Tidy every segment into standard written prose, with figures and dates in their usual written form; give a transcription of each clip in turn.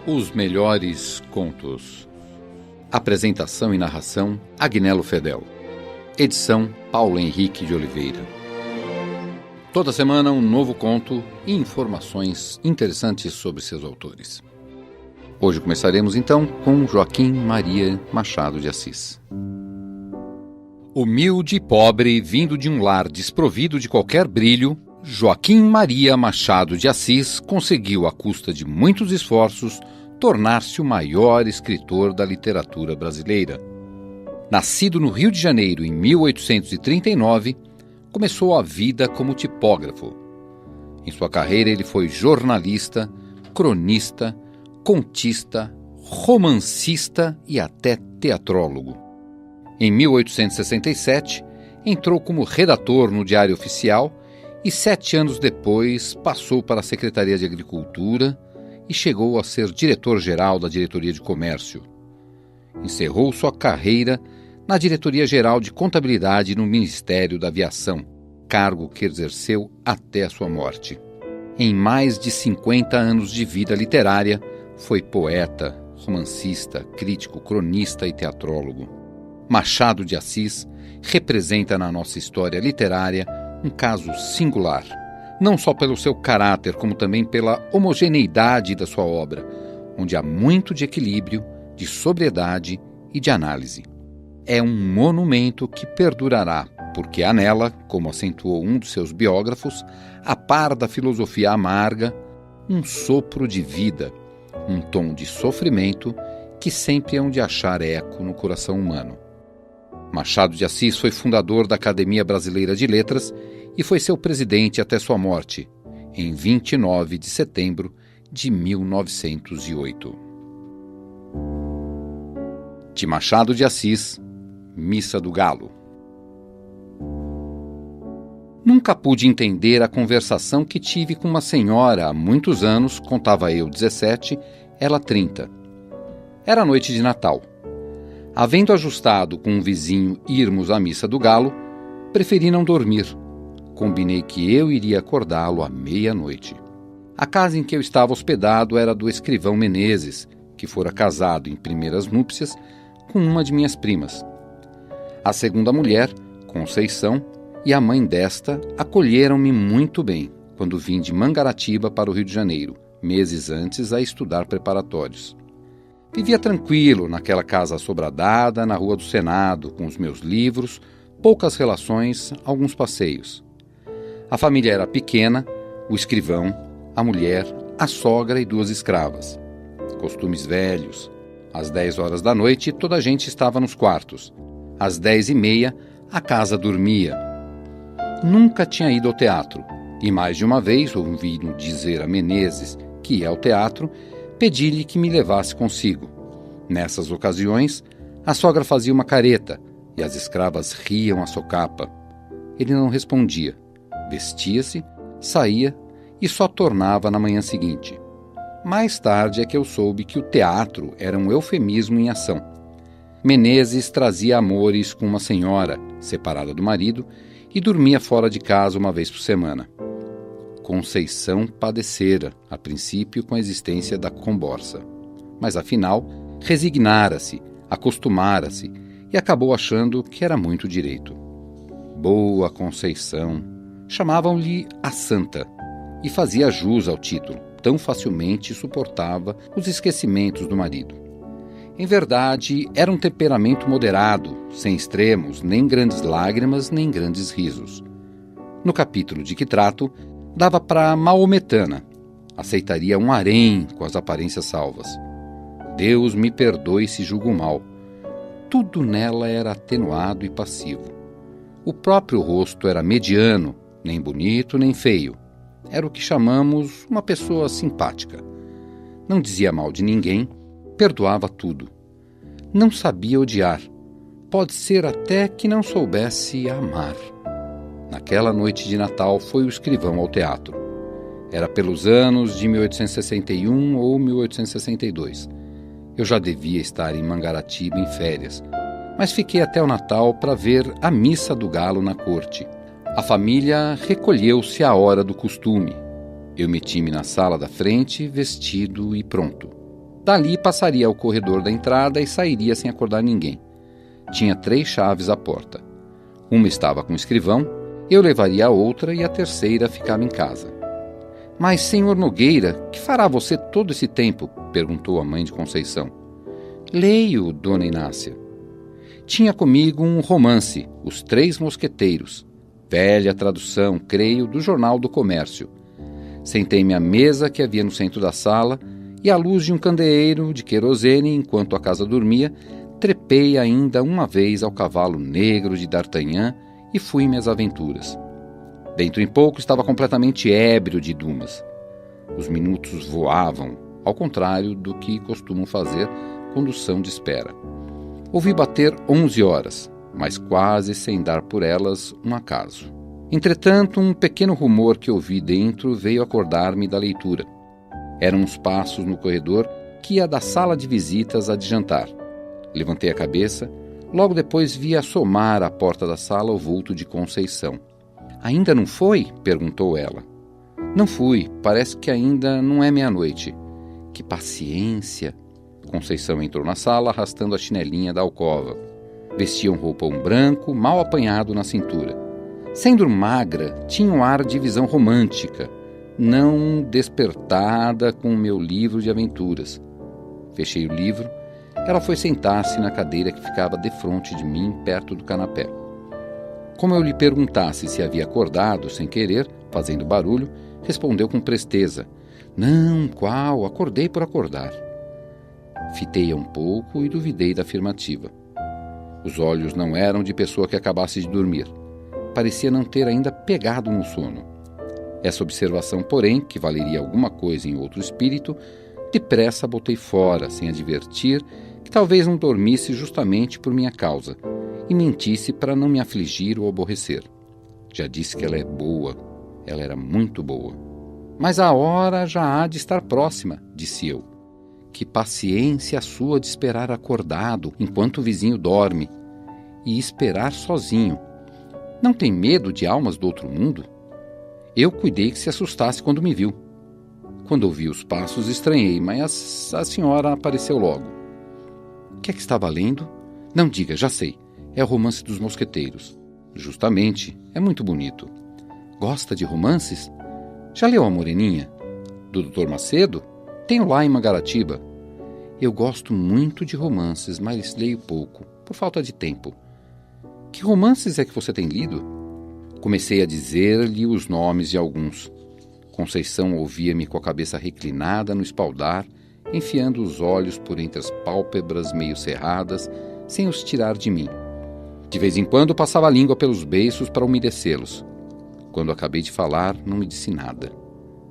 Os melhores contos. Apresentação e narração: Agnello Fedel. Edição: Paulo Henrique de Oliveira. Toda semana um novo conto e informações interessantes sobre seus autores. Hoje começaremos então com Joaquim Maria Machado de Assis. Humilde e pobre, vindo de um lar desprovido de qualquer brilho, Joaquim Maria Machado de Assis conseguiu, à custa de muitos esforços, tornar-se o maior escritor da literatura brasileira. Nascido no Rio de Janeiro em 1839, começou a vida como tipógrafo. Em sua carreira ele foi jornalista, cronista, contista, romancista e até teatrólogo. Em 1867, entrou como redator no Diário Oficial e 7 anos depois passou para a Secretaria de Agricultura e chegou a ser diretor-geral da Diretoria de Comércio. Encerrou sua carreira na Diretoria-Geral de Contabilidade no Ministério da Aviação, cargo que exerceu até a sua morte. Em mais de 50 anos de vida literária, foi poeta, romancista, crítico, cronista e teatrólogo. Machado de Assis representa na nossa história literária um caso singular, não só pelo seu caráter, como também pela homogeneidade da sua obra, onde há muito de equilíbrio, de sobriedade e de análise. É um monumento que perdurará, porque há nela, como acentuou um dos seus biógrafos, a par da filosofia amarga, um sopro de vida, um tom de sofrimento que sempre hão de achar eco no coração humano. Machado de Assis foi fundador da Academia Brasileira de Letras e foi seu presidente até sua morte, em 29 de setembro de 1908. De Machado de Assis, Missa do Galo. Nunca pude entender a conversação que tive com uma senhora há muitos anos, contava eu 17, ela 30. Era noite de Natal. Havendo ajustado com um vizinho irmos à Missa do Galo, preferi não dormir. Combinei que eu iria acordá-lo à meia-noite. A casa em que eu estava hospedado era do escrivão Menezes, que fora casado em primeiras núpcias com uma de minhas primas. A segunda mulher, Conceição, e a mãe desta acolheram-me muito bem quando vim de Mangaratiba para o Rio de Janeiro, meses antes, a estudar preparatórios. Vivia tranquilo naquela casa assobradada, na Rua do Senado, com os meus livros, poucas relações, alguns passeios. A família era pequena, o escrivão, a mulher, a sogra e 2 escravas. Costumes velhos. Às 10 horas da noite, toda a gente estava nos quartos. Às 10h30, a casa dormia. Nunca tinha ido ao teatro, e mais de uma vez, ouvindo dizer a Menezes que ia ao teatro, pedi-lhe que me levasse consigo. Nessas ocasiões, a sogra fazia uma careta e as escravas riam à socapa. Ele não respondia. Vestia-se, saía e só tornava na manhã seguinte. Mais tarde é que eu soube que o teatro era um eufemismo em ação. Menezes trazia amores com uma senhora, separada do marido, e dormia fora de casa uma vez por semana. Conceição padecera, a princípio, com a existência da comborça. Mas, afinal, resignara-se, acostumara-se e acabou achando que era muito direito. Boa Conceição! Chamavam-lhe a Santa e fazia jus ao título, tão facilmente suportava os esquecimentos do marido. Em verdade, era um temperamento moderado, sem extremos, nem grandes lágrimas, nem grandes risos. No capítulo de que trato, dava para maometana, aceitaria um harém com as aparências salvas. Deus me perdoe se julgo mal. Tudo nela era atenuado e passivo. O próprio rosto era mediano, nem bonito nem feio. Era o que chamamos uma pessoa simpática. Não dizia mal de ninguém, perdoava tudo. Não sabia odiar. Pode ser até que não soubesse amar. Naquela noite de Natal foi o escrivão ao teatro. Era pelos anos de 1861 ou 1862. Eu já devia estar em Mangaratiba em férias, mas fiquei até o Natal para ver a Missa do Galo na corte. A família recolheu-se à hora do costume. Eu meti-me na sala da frente, vestido e pronto. Dali passaria ao corredor da entrada e sairia sem acordar ninguém. Tinha 3 chaves à porta. Uma estava com o escrivão, eu levaria a outra e a terceira ficava em casa. Mas, senhor Nogueira, que fará você todo esse tempo? Perguntou a mãe de Conceição. Leio, dona Inácia. Tinha comigo um romance, Os Três Mosqueteiros. Velha tradução, creio, do Jornal do Comércio. Sentei-me à mesa que havia no centro da sala e, à luz de um candeeiro de querosene, enquanto a casa dormia, trepei ainda uma vez ao cavalo negro de D'Artagnan e fui minhas aventuras. Dentro em pouco estava completamente ébrio de Dumas. Os minutos voavam, ao contrário do que costumam fazer quando são de espera. Ouvi bater 11 horas, mas quase sem dar por elas um acaso. Entretanto, um pequeno rumor que ouvi dentro veio acordar-me da leitura. Eram uns passos no corredor que ia da sala de visitas à de jantar. Levantei a cabeça, logo depois vi assomar à porta da sala o vulto de Conceição. Ainda não foi? Perguntou ela. Não fui, parece que ainda não é meia-noite. Que paciência! Conceição entrou na sala arrastando a chinelinha da alcova. Vestia um roupão branco, mal apanhado na cintura. Sendo magra, tinha um ar de visão romântica, não despertada com o meu livro de aventuras. Fechei o livro. Ela foi sentar-se na cadeira que ficava defronte de mim, perto do canapé. Como eu lhe perguntasse se havia acordado sem querer, fazendo barulho, respondeu com presteza. Não, qual? Acordei por acordar. Fitei-a um pouco e duvidei da afirmativa. Os olhos não eram de pessoa que acabasse de dormir. Parecia não ter ainda pegado no sono. Essa observação, porém, que valeria alguma coisa em outro espírito, depressa botei fora, sem advertir que talvez não dormisse justamente por minha causa, e mentisse para não me afligir ou aborrecer. Já disse que ela é boa. Ela era muito boa. Mas a hora já há de estar próxima, disse eu. Que paciência a sua de esperar acordado enquanto o vizinho dorme. E esperar sozinho. Não tem medo de almas do outro mundo? Eu cuidei que se assustasse quando me viu. Quando ouvi os passos, estranhei, mas a senhora apareceu logo. O que é que estava lendo? Não diga, já sei. É o Romance dos Mosqueteiros. Justamente, é muito bonito. Gosta de romances? Já leu A Moreninha? Do Dr. Macedo? Tenho lá em Mangaratiba. Eu gosto muito de romances, mas leio pouco, por falta de tempo. Que romances é que você tem lido? Comecei a dizer-lhe os nomes de alguns. Conceição ouvia-me com a cabeça reclinada no espaldar, enfiando os olhos por entre as pálpebras meio cerradas, sem os tirar de mim. De vez em quando passava a língua pelos beiços para umedecê-los. Quando acabei de falar, não me disse nada.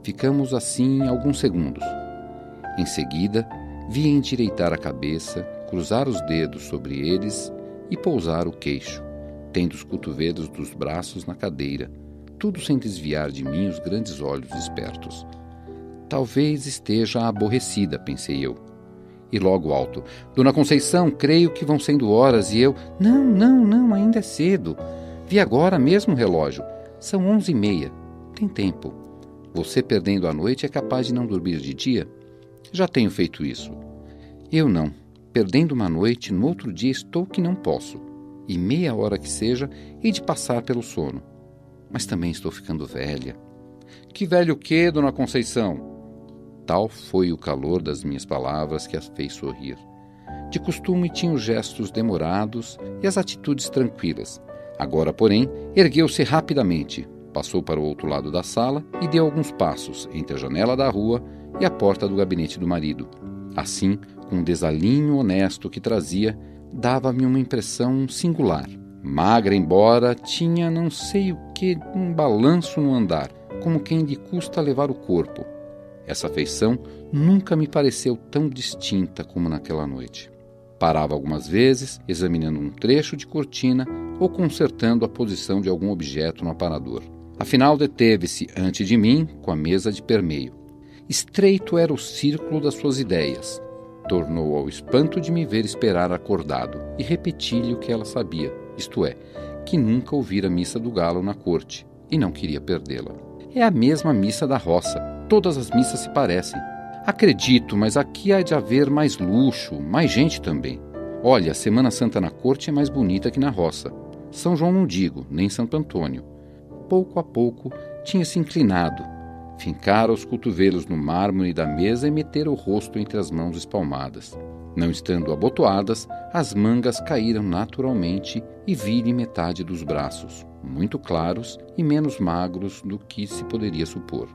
Ficamos assim alguns segundos. Em seguida, vi endireitar a cabeça, cruzar os dedos sobre eles e pousar o queixo, tendo os cotovelos dos braços na cadeira, tudo sem desviar de mim os grandes olhos espertos. Talvez esteja aborrecida, pensei eu. E logo alto, Dona Conceição, creio que vão sendo horas, e eu... Não, ainda é cedo. Vi agora mesmo o relógio. São 11h30. Tem tempo. Você perdendo a noite é capaz de não dormir de dia? Já tenho feito isso. Eu não. Perdendo uma noite, no outro dia estou que não posso. E meia hora que seja, hei de passar pelo sono. Mas também estou ficando velha. Que velho o quê, Dona Conceição? Tal foi o calor das minhas palavras que a fez sorrir. De costume tinha os gestos demorados e as atitudes tranquilas. Agora, porém, ergueu-se rapidamente, passou para o outro lado da sala e deu alguns passos entre a janela da rua e a porta do gabinete do marido. Assim, com um desalinho honesto que trazia, dava-me uma impressão singular. Magra, embora, tinha não sei o que, um balanço no andar, como quem lhe custa levar o corpo. Essa feição nunca me pareceu tão distinta como naquela noite. Parava algumas vezes, examinando um trecho de cortina ou consertando a posição de algum objeto no aparador. Afinal, deteve-se ante de mim com a mesa de permeio. Estreito era o círculo das suas ideias. Tornou ao espanto de me ver esperar acordado e repeti-lhe o que ela sabia, isto é, que nunca ouvira a missa do galo na corte e não queria perdê-la. É a mesma missa da roça. Todas as missas se parecem. Acredito, mas aqui há de haver mais luxo, mais gente também. Olha, a Semana Santa na corte é mais bonita que na roça. São João não digo, nem Santo Antônio. Pouco a pouco tinha se inclinado, fincara os cotovelos no mármore da mesa e metera o rosto entre as mãos espalmadas. Não estando abotoadas, as mangas caíram naturalmente e vi-lhe metade dos braços, muito claros e menos magros do que se poderia supor.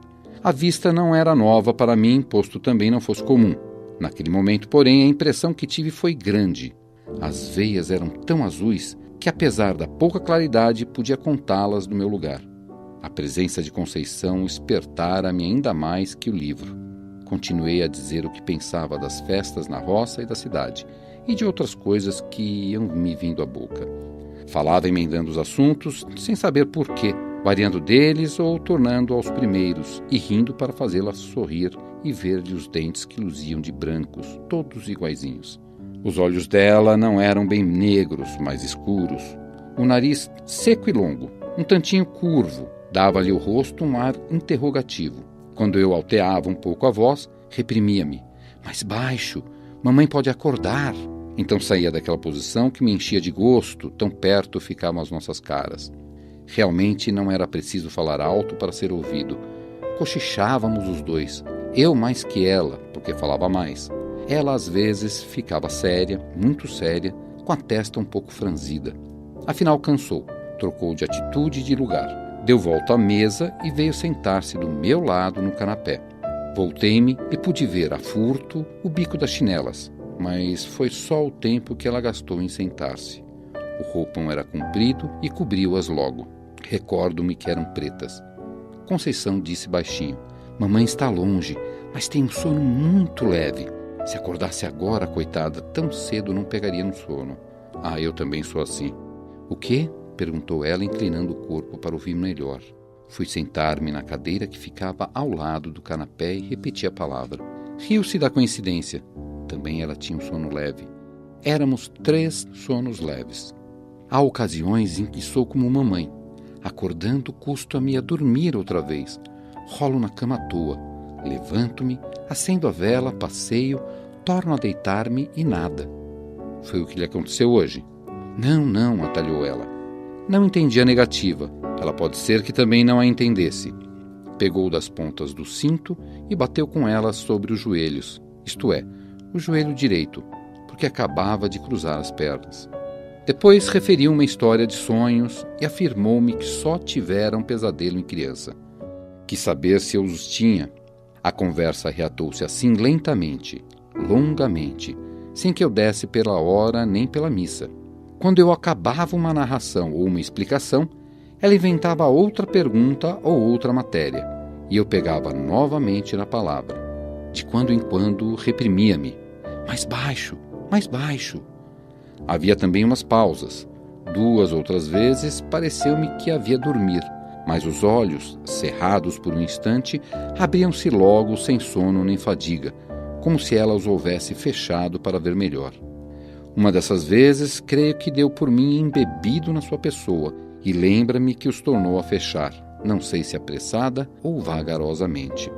A vista não era nova para mim, posto também não fosse comum. Naquele momento, porém, a impressão que tive foi grande. As veias eram tão azuis que, apesar da pouca claridade, podia contá-las do meu lugar. A presença de Conceição espertara-me ainda mais que o livro. Continuei a dizer o que pensava das festas na roça e da cidade, e de outras coisas que iam me vindo à boca. Falava emendando os assuntos, sem saber porquê, variando deles ou tornando aos primeiros, e rindo para fazê-la sorrir e ver-lhe os dentes que luziam de brancos, todos iguaizinhos. Os olhos dela não eram bem negros, mas escuros. O nariz seco e longo, um tantinho curvo, dava-lhe ao rosto um ar interrogativo. Quando eu alteava um pouco a voz, reprimia-me. Mais baixo, mamãe pode acordar. Então saía daquela posição que me enchia de gosto, tão perto ficavam as nossas caras. Realmente não era preciso falar alto para ser ouvido. Cochichávamos os dois, eu mais que ela, porque falava mais. Ela às vezes ficava séria, muito séria, com a testa um pouco franzida. Afinal cansou, trocou de atitude e de lugar. Deu volta à mesa e veio sentar-se do meu lado no canapé. Voltei-me e pude ver a furto o bico das chinelas, mas foi só o tempo que ela gastou em sentar-se. O roupão era comprido e cobriu-as logo. Recordo-me que eram pretas. Conceição disse baixinho: mamãe está longe, mas tem um sono muito leve. Se acordasse agora, coitada, tão cedo não pegaria no sono. Ah, eu também sou assim. O quê? Perguntou ela, inclinando o corpo para ouvir melhor. Fui sentar-me na cadeira que ficava ao lado do canapé e repeti a palavra. Riu-se da coincidência. Também ela tinha um sono leve. Éramos 3 sonos leves. Há ocasiões em que sou como mamãe. Acordando, custo-me a dormir outra vez. Rolo na cama à toa. Levanto-me, acendo a vela, passeio, torno a deitar-me e nada. Foi o que lhe aconteceu hoje? Não, atalhou ela. Não entendi a negativa. Ela pode ser que também não a entendesse. Pegou das pontas do cinto e bateu com elas sobre os joelhos, isto é, o joelho direito, porque acabava de cruzar as pernas. Depois referiu uma história de sonhos e afirmou-me que só tivera um pesadelo em criança. Quis saber se eu os tinha. A conversa reatou-se assim lentamente, longamente, sem que eu desse pela hora nem pela missa. Quando eu acabava uma narração ou uma explicação, ela inventava outra pergunta ou outra matéria, e eu pegava novamente na palavra. De quando em quando reprimia-me. Mais baixo, mais baixo. Havia também umas pausas. 2 outras vezes pareceu-me que havia dormir, mas os olhos, cerrados por um instante, abriam-se logo sem sono nem fadiga, como se ela os houvesse fechado para ver melhor. Uma dessas vezes, creio que deu por mim embebido na sua pessoa e lembra-me que os tornou a fechar, não sei se apressada ou vagarosamente.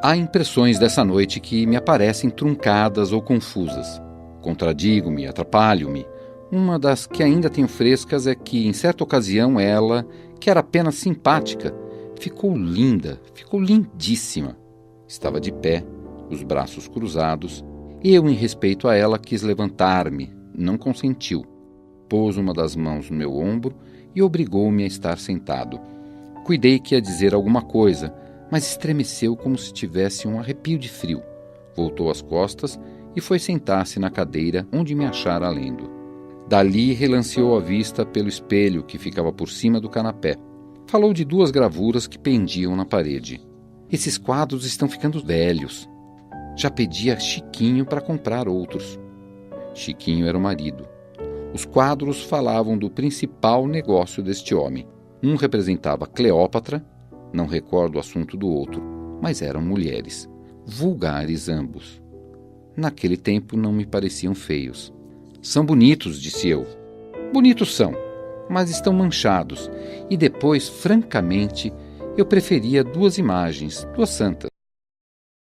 Há impressões dessa noite que me aparecem truncadas ou confusas. Contradigo-me, atrapalho-me. Uma das que ainda tenho frescas é que, em certa ocasião, ela, que era apenas simpática, ficou linda, ficou lindíssima. Estava de pé, os braços cruzados, e eu, em respeito a ela, quis levantar-me, não consentiu. Pôs uma das mãos no meu ombro e obrigou-me a estar sentado. Cuidei que ia dizer alguma coisa, mas estremeceu como se tivesse um arrepio de frio. Voltou as costas e foi sentar-se na cadeira onde me achara lendo. Dali relanceou a vista pelo espelho que ficava por cima do canapé. Falou de 2 gravuras que pendiam na parede. Esses quadros estão ficando velhos. Já pedi a Chiquinho para comprar outros. Chiquinho era o marido. Os quadros falavam do principal negócio deste homem. Um representava Cleópatra, não recordo o assunto do outro, mas eram mulheres. Vulgares ambos. Naquele tempo não me pareciam feios. São bonitos, disse eu. Bonitos são, mas estão manchados. E depois, francamente, eu preferia 2 imagens, 2 santas.